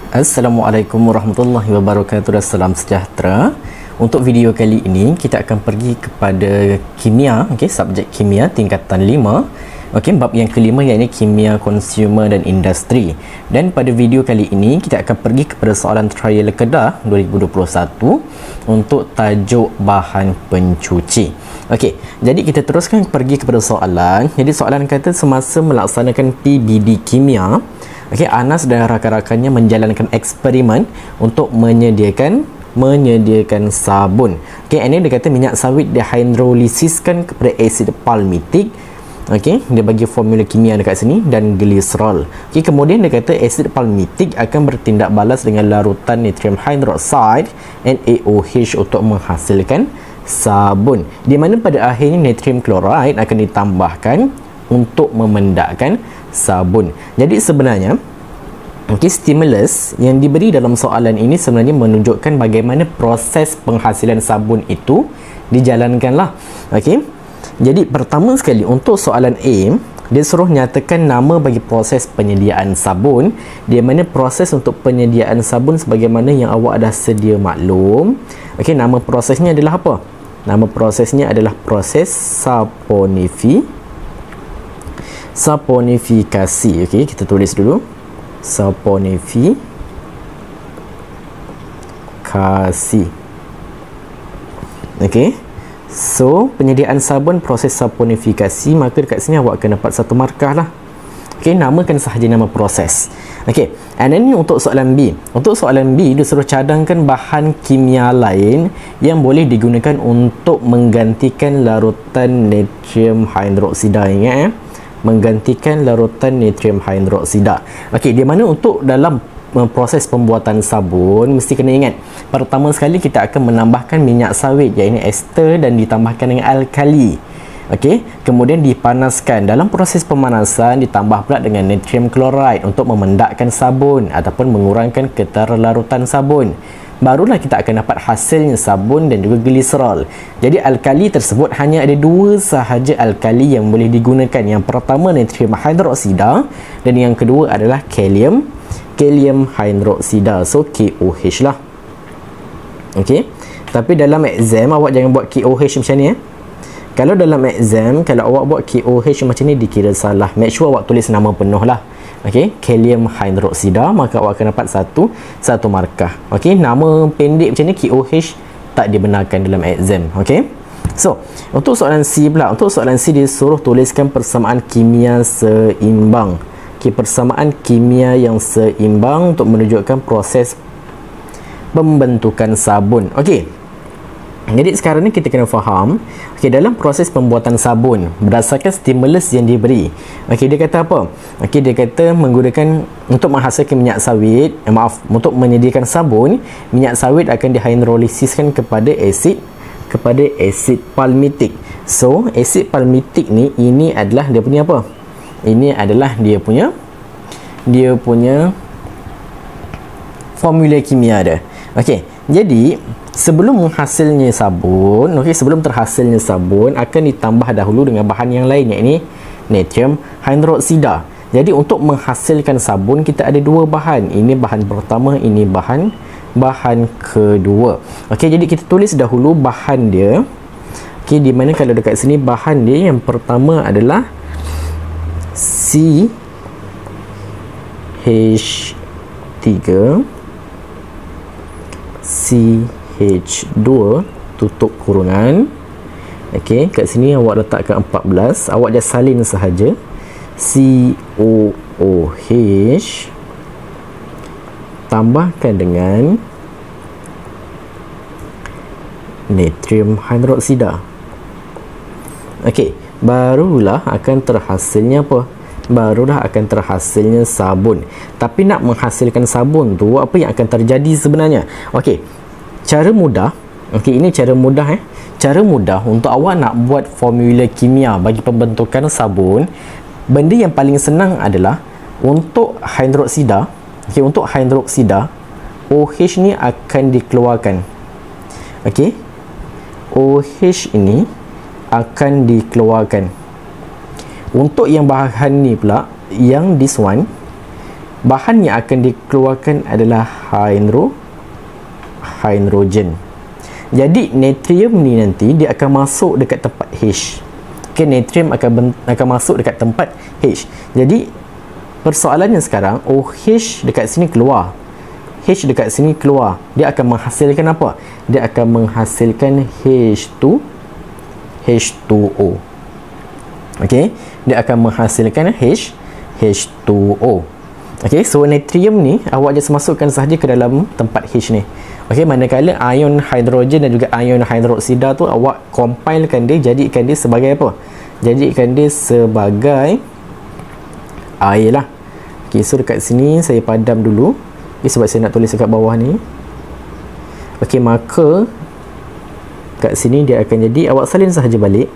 Assalamualaikum warahmatullahi wabarakatuh dan salam sejahtera. Untuk video kali ini kita akan pergi kepada kimia, subjek kimia tingkatan 5. Bab yang kelima iaitu kimia konsumer dan industri. Dan pada video kali ini kita akan pergi kepada soalan trial Kedah 2021 untuk tajuk bahan pencuci. Jadi kita teruskan pergi kepada soalan. Jadi soalan kata semasa melaksanakan PBD kimia, Anas dan rakan-rakannya menjalankan eksperimen untuk menyediakan sabun. Ini dia kata minyak sawit dihidrolisiskan kepada asid palmitik. Dia bagi formula kimia dekat sini dan gliserol. Kemudian dia kata asid palmitik akan bertindak balas dengan larutan natrium hydroxide NaOH untuk menghasilkan sabun. Di mana pada akhirnya natrium chloride akan ditambahkan untuk memendakkan sabun. Jadi sebenarnya stimulus yang diberi dalam soalan ini sebenarnya menunjukkan bagaimana proses penghasilan sabun itu dijalankanlah. Jadi pertama sekali untuk soalan A, dia suruh nyatakan nama bagi proses penyediaan sabun, di mana proses untuk penyediaan sabun sebagaimana yang awak dah sedia maklum. Nama prosesnya adalah apa? Nama prosesnya adalah proses saponifikasi. Kita tulis dulu saponifikasi. So penyediaan sabun proses saponifikasi, maka dekat sini awak akan dapat satu markah lah. Namakan sahaja nama proses. And then untuk soalan B. Untuk soalan B, dia suruh cadangkan bahan kimia lain yang boleh digunakan untuk menggantikan larutan natrium hydroksida. Ingat menggantikan larutan natrium hydroksida. Di mana untuk dalam proses pembuatan sabun mesti kena ingat, pertama sekali kita akan menambahkan minyak sawit iaitu ester dan ditambahkan dengan alkali. Kemudian dipanaskan. Dalam proses pemanasan ditambah pula dengan natrium chloride untuk memendakkan sabun ataupun mengurangkan keterlarutan sabun. Barulah kita akan dapat hasilnya sabun dan juga gliserol. Jadi alkali tersebut hanya ada dua sahaja alkali yang boleh digunakan. Yang pertama natrium hydroksida dan yang kedua adalah kalium hydroksida. So KOH lah. Tapi dalam exam awak jangan buat KOH macam ni. Kalau dalam exam, kalau awak buat KOH macam ni dikira salah. Make sure awak tulis nama penuh lah. Kalium hydroksida, maka awak akan dapat satu markah. Nama pendek macam ni KOH tak dibenarkan dalam exam. So untuk soalan C pula. Untuk soalan C dia suruh tuliskan persamaan kimia seimbang. Persamaan kimia yang seimbang untuk menunjukkan proses pembentukan sabun. Jadi sekarang ni kita kena faham, dalam proses pembuatan sabun berdasarkan stimulus yang diberi. Dia kata apa? Dia kata menggunakan untuk menghasilkan minyak sawit, untuk menyediakan sabun, minyak sawit akan dihidrolisiskan kepada asid palmitik. So asid palmitik ni, ini adalah dia punya apa? Ini adalah dia punya formula kimia dia. Jadi sebelum menghasilnya sabun, sebelum terhasilnya sabun akan ditambah dahulu dengan bahan yang lain iaitu natrium hydroksida. Jadi untuk menghasilkan sabun kita ada dua bahan. Ini bahan pertama, ini bahan kedua. Jadi kita tulis dahulu bahan dia. Di mana kalau dekat sini bahan dia yang pertama adalah CH3 CH2 tutup kurungan. Kat sini awak letakkan 14, awak just salin sahaja. COOH tambahkan dengan natrium hydroksida. Barulah akan terhasilnya apa? Barulah akan terhasilnya sabun. Tapi nak menghasilkan sabun tu, apa yang akan terjadi sebenarnya? Cara mudah. Ini cara mudah. Cara mudah untuk awak nak buat formula kimia bagi pembentukan sabun. Benda yang paling senang adalah untuk hidroksida. Untuk hidroksida, OH ni akan dikeluarkan. OH ini akan dikeluarkan. Untuk yang bahan ni pula, yang this one bahan yang akan dikeluarkan adalah hidrogen. Jadi natrium ni nanti dia akan masuk dekat tempat H. Okay, natrium akan masuk dekat tempat H. Jadi persoalannya sekarang, OH dekat sini keluar, H dekat sini keluar, dia akan menghasilkan apa? Dia akan menghasilkan H2O. Okey, dia akan menghasilkan H2O. Okey, so natrium ni awak just masukkan sahaja ke dalam tempat H ni. Okey, manakala ion hidrogen dan juga ion hidroksida tu awak compilekan dia, jadikan dia sebagai apa? Jadikan dia sebagai air lah. Okey, so dekat sini saya padam dulu. Okay, sebab saya nak tulis dekat bawah ni. Okey, maka kat sini dia akan jadi, awak salin sahaja balik,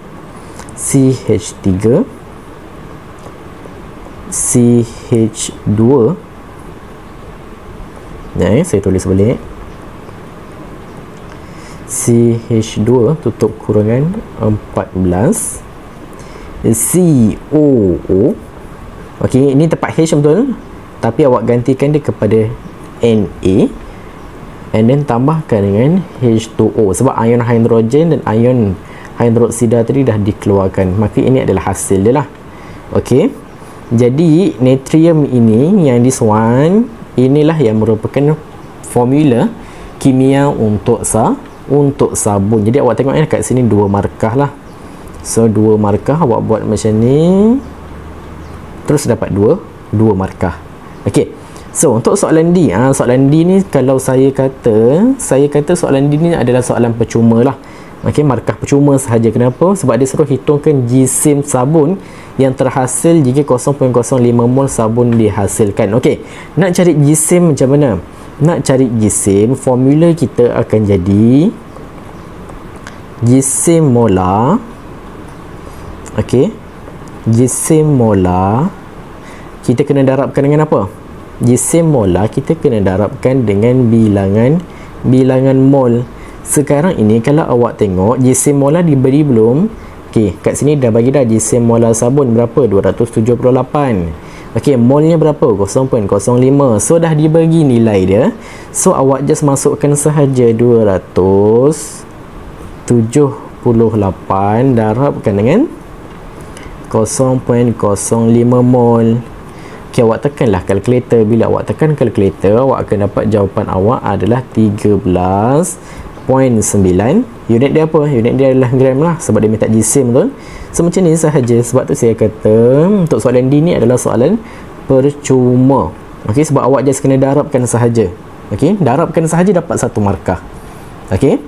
CH3 CH2. Saya tulis balik, CH2 tutup kurangan 14 COO. Okey, ini tempat H betul, tapi awak gantikan dia kepada Na, and then tambahkan dengan H2O, sebab ion hidrogen dan ion hidroksida tadi dah dikeluarkan, maka ini adalah hasil dia lah. Okey, jadi natrium ini, yang this one, inilah yang merupakan formula kimia untuk sabun. Jadi awak tengok kat sini 2 markah lah. So 2 markah, awak buat macam ni, terus dapat 2 markah. Okey, so untuk soalan D, soalan D ni kalau saya kata soalan D ni adalah soalan percuma lah. Okey, markah percuma sahaja. Kenapa? Sebab dia suruh hitungkan jisim sabun yang terhasil jika 0.05 mol sabun dihasilkan. Okey, nak cari jisim macam mana? Nak cari jisim, formula kita akan jadi jisim molar. Okey, jisim molar kita kena darabkan dengan apa? Jisim molar kita kena darabkan dengan bilangan mol. Sekarang ini kalau awak tengok jisim molar diberi belum? Okey, kat sini dah bagi dah jisim molar sabun berapa? 278. Okey, molnya berapa? 0.05. So dah dibagi nilai dia. So awak just masukkan sahaja 278 darabkan dengan 0.05 mol. Okey, awak tekanlah kalkulator. Bila awak tekan kalkulator, awak akan dapat jawapan awak adalah 13.9. Unit dia apa? Unit dia adalah gram lah, sebab dia minta jisim betul. So macam ni sahaja. Sebab tu saya kata untuk soalan D ni adalah soalan percuma. Okey, sebab awak just kena darabkan sahaja. Okey, darabkan sahaja dapat 1 markah. Okey,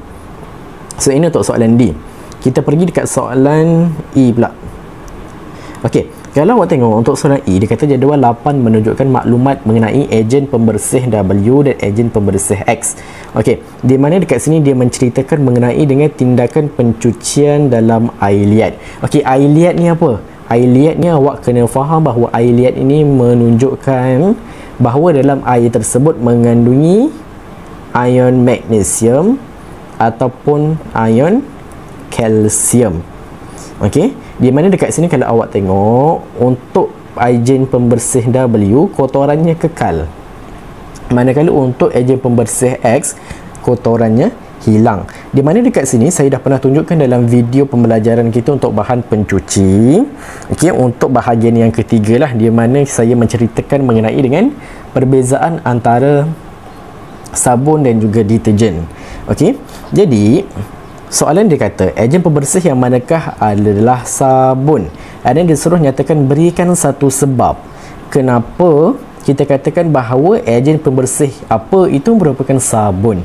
so ini untuk soalan D. Kita pergi dekat soalan E pula. Okey, kalau awak tengok untuk soalan E, dia kata jadual 8 menunjukkan maklumat mengenai ejen pembersih W dan ejen pembersih X. Okey, di mana dekat sini dia menceritakan mengenai dengan tindakan pencucian dalam air liat. Okey, air liat ni apa? Air liat ni awak kena faham bahawa air liat ini menunjukkan bahawa dalam air tersebut mengandungi ion magnesium ataupun ion kalsium. Okey, di mana dekat sini kalau awak tengok untuk ejen pembersih W kotorannya kekal, manakala untuk ejen pembersih X kotorannya hilang. Di mana dekat sini saya dah pernah tunjukkan dalam video pembelajaran kita untuk bahan pencuci. Okey, untuk bahagian yang ketiga lah, di mana saya menceritakan mengenai dengan perbezaan antara sabun dan juga deterjen. Okey, jadi soalan dia kata ejen pembersih yang manakah adalah sabun, dan dia suruh nyatakan berikan satu sebab kenapa kita katakan bahawa ejen pembersih apa itu merupakan sabun.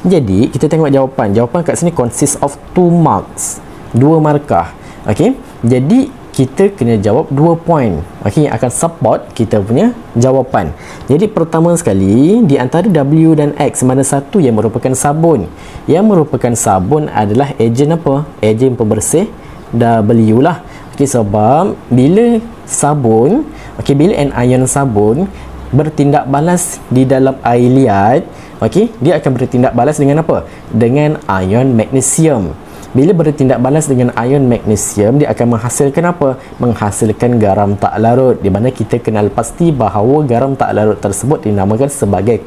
Jadi kita tengok jawapan kat sini consist of 2 marks, 2 markah. Okey, jadi kita kena jawab 2 point. Okey, akan support kita punya jawapan. Jadi pertama sekali, di antara W dan X, mana satu yang merupakan sabun? Yang merupakan sabun adalah ejen apa? Ejen pembersih W lah. Okey, sebab bila sabun, okey, bila anion sabun bertindak balas di dalam air liat, okey, dia akan bertindak balas dengan apa? Dengan ion magnesium. Bila bertindak balas dengan ion magnesium, dia akan menghasilkan apa? Menghasilkan garam tak larut, di mana kita kenal pasti bahawa garam tak larut tersebut dinamakan sebagai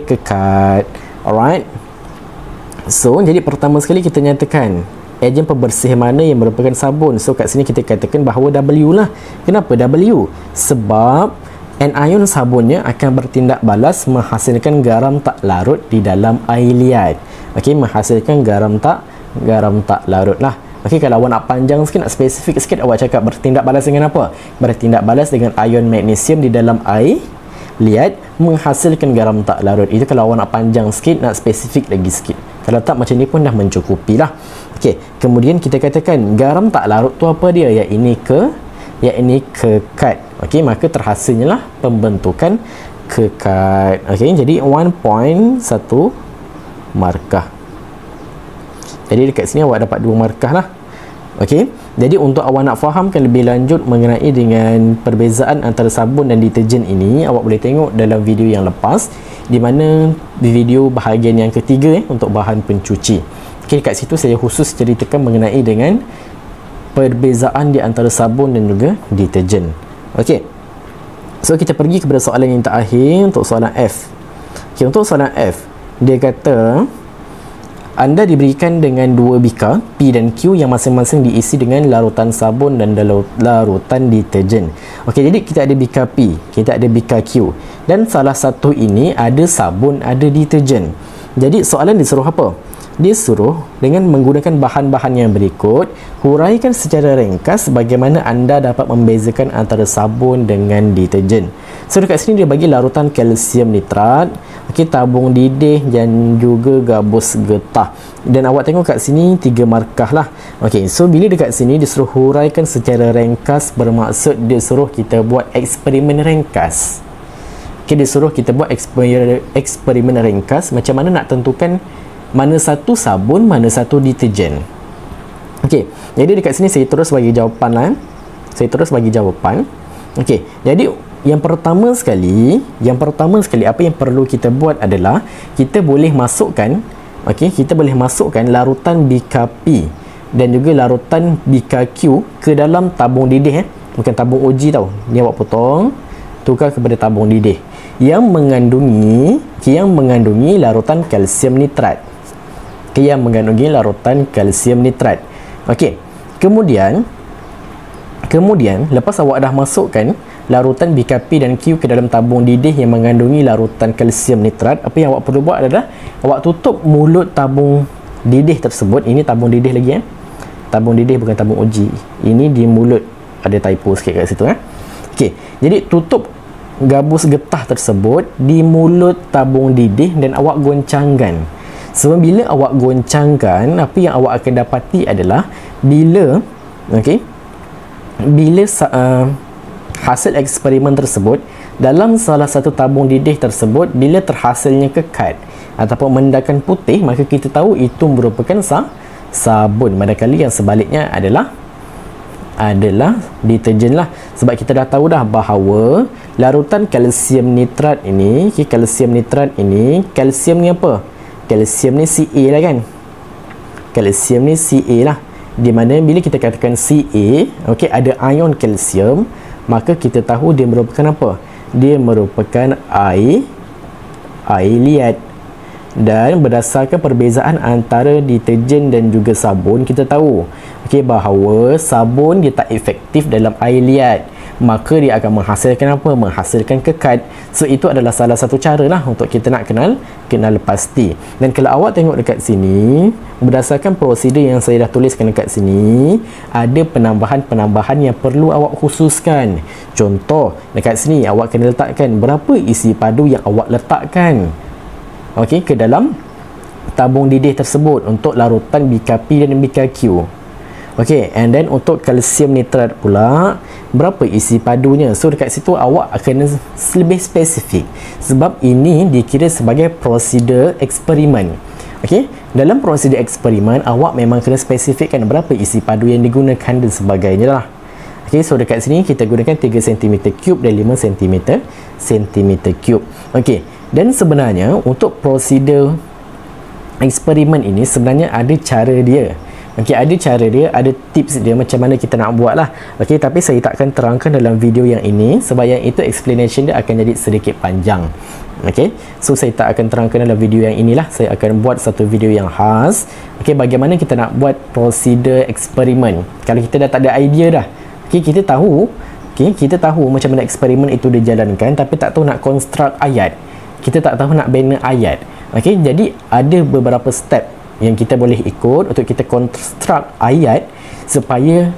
kekat. Alright. So, jadi pertama sekali kita nyatakan ejen pembersih mana yang merupakan sabun. So, kat sini kita katakan bahawa W lah. Kenapa W? Sebab anion sabunnya akan bertindak balas menghasilkan garam tak larut di dalam air liat. Okey, menghasilkan garam tak larut lah. Okey, kalau awak nak panjang sikit, nak spesifik sikit, awak cakap bertindak balas dengan apa? Bertindak balas dengan ion magnesium di dalam air liat menghasilkan garam tak larut. Itu kalau awak nak panjang sikit, nak spesifik lagi sikit. Kalau tak, macam ni pun dah mencukupi lah. Okey, kemudian kita katakan garam tak larut tu apa dia? Ini kekat. Okey, maka terhasilnya lah pembentukan kekat. Okey, jadi 1.1 markah. Jadi dekat sini awak dapat 2 markah lah. Okey, jadi untuk awak nak fahamkan lebih lanjut mengenai dengan perbezaan antara sabun dan deterjen ini, awak boleh tengok dalam video yang lepas, di mana di video bahagian yang ketiga untuk bahan pencuci. Okey, kat situ saya khusus ceritakan mengenai dengan perbezaan di antara sabun dan juga deterjen. Okey, so kita pergi kepada soalan yang terakhir untuk soalan F. Okey, untuk soalan F, dia kata anda diberikan dengan 2 bikar P dan Q yang masing-masing diisi dengan larutan sabun dan larutan deterjen. Okey, jadi kita ada bikar P, kita ada bikar Q, dan salah satu ini ada sabun, ada deterjen. Jadi soalan disuruh apa? Dia suruh dengan menggunakan bahan-bahan yang berikut, huraikan secara ringkas bagaimana anda dapat membezakan antara sabun dengan deterjen. So dekat sini dia bagi larutan kalsium nitrat, okey, tabung didih dan juga gabus getah. Dan awak tengok kat sini 3 markah lah. Okey, so bila dekat sini dia suruh huraikan secara ringkas, bermaksud dia suruh kita buat eksperimen ringkas. Okey, dia suruh kita buat eksperimen ringkas macam mana nak tentukan mana satu sabun, mana satu deterjen. Okey, jadi dekat sini saya terus bagi jawapan lah. Saya terus bagi jawapan. Okey, jadi yang pertama sekali apa yang perlu kita buat adalah kita boleh masukkan, okey, kita boleh masukkan larutan bikar P dan juga larutan bikar Q ke dalam tabung didih, bukan tabung uji tau. Ni awak potong, tukar kepada tabung didih yang mengandungi larutan kalsium nitrat. Yang mengandungi larutan kalsium nitrat. Okey. Kemudian lepas awak dah masukkan larutan bikar P dan Q ke dalam tabung didih yang mengandungi larutan kalsium nitrat, apa yang awak perlu buat adalah awak tutup mulut tabung didih tersebut. Ini tabung didih lagi tabung didih, bukan tabung uji. Ini di mulut, ada typo sikit kat situ Okey. Jadi tutup gabus getah tersebut di mulut tabung didih dan awak goncangkan. Sebab bila awak goncangkan, apa yang awak akan dapati adalah bila hasil eksperimen tersebut dalam salah satu tabung didih tersebut, bila terhasilnya kekat ataupun mendakan putih, maka kita tahu itu merupakan sabun. Manakala yang sebaliknya adalah deterjen lah. Sebab kita dah tahu dah bahawa larutan kalsium nitrat ini, kalsium ni apa? Kalsium ni Ca lah kan. Kalsium ni Ca lah. Di mana bila kita katakan Ca, okey, ada ion kalsium, maka kita tahu dia merupakan apa? Dia merupakan air liat. Dan berdasarkan perbezaan antara deterjen dan juga sabun, kita tahu okey bahawa sabun dia tak efektif dalam air liat, maka dia akan menghasilkan apa? Menghasilkan kekat. So itu adalah salah satu cara lah untuk kita nak kenal pasti. Dan kalau awak tengok dekat sini, berdasarkan prosedur yang saya dah tuliskan dekat sini, ada penambahan yang perlu awak khususkan. Contoh, dekat sini awak kena letakkan berapa isi padu yang awak letakkan okey ke dalam tabung didih tersebut untuk larutan bikar P dan bikar Q. Okey, and then untuk kalsium nitrat pula, berapa isi padunya. So dekat situ awak kena lebih spesifik, sebab ini dikira sebagai prosedur eksperimen. Okey, dalam prosedur eksperimen awak memang kena spesifikkan berapa isi padu yang digunakan dan sebagainya lah. Okey, so dekat sini kita gunakan 3 cm3 dan 5 cm3. Okey, dan sebenarnya untuk prosedur eksperimen ini sebenarnya ada cara dia. Okey, ada cara dia, ada tips dia macam mana kita nak buat lah. Okey, tapi saya tak akan terangkan dalam video yang ini sebab yang itu explanation dia akan jadi sedikit panjang. Okey, so saya tak akan terangkan dalam video yang inilah. Saya akan buat satu video yang khas. Okey, bagaimana kita nak buat prosedur eksperimen. Kalau kita dah tak ada idea dah. Okey, kita tahu macam mana eksperimen itu dijalankan, tapi tak tahu nak construct ayat. Kita tak tahu nak bina ayat. Okey, jadi ada beberapa step yang kita boleh ikut untuk kita construct ayat supaya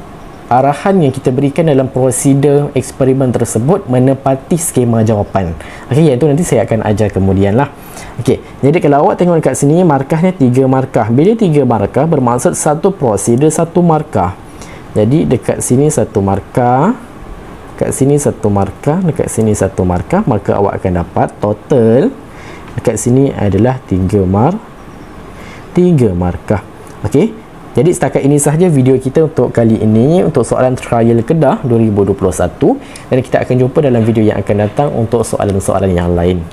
arahan yang kita berikan dalam prosedur eksperimen tersebut menepati skema jawapan. Okey, iaitu nanti saya akan ajar kemudian lah. Okey, jadi kalau awak tengok dekat sini, markahnya 3 markah. Bila 3 markah bermaksud satu prosedur 1 markah. Jadi dekat sini 1 markah, dekat sini 1 markah, dekat sini 1 markah, maka awak akan dapat total dekat sini adalah 3 markah. Okey, jadi setakat ini sahaja video kita untuk kali ini untuk soalan trial Kedah 2021, dan kita akan jumpa dalam video yang akan datang untuk soalan-soalan yang lain.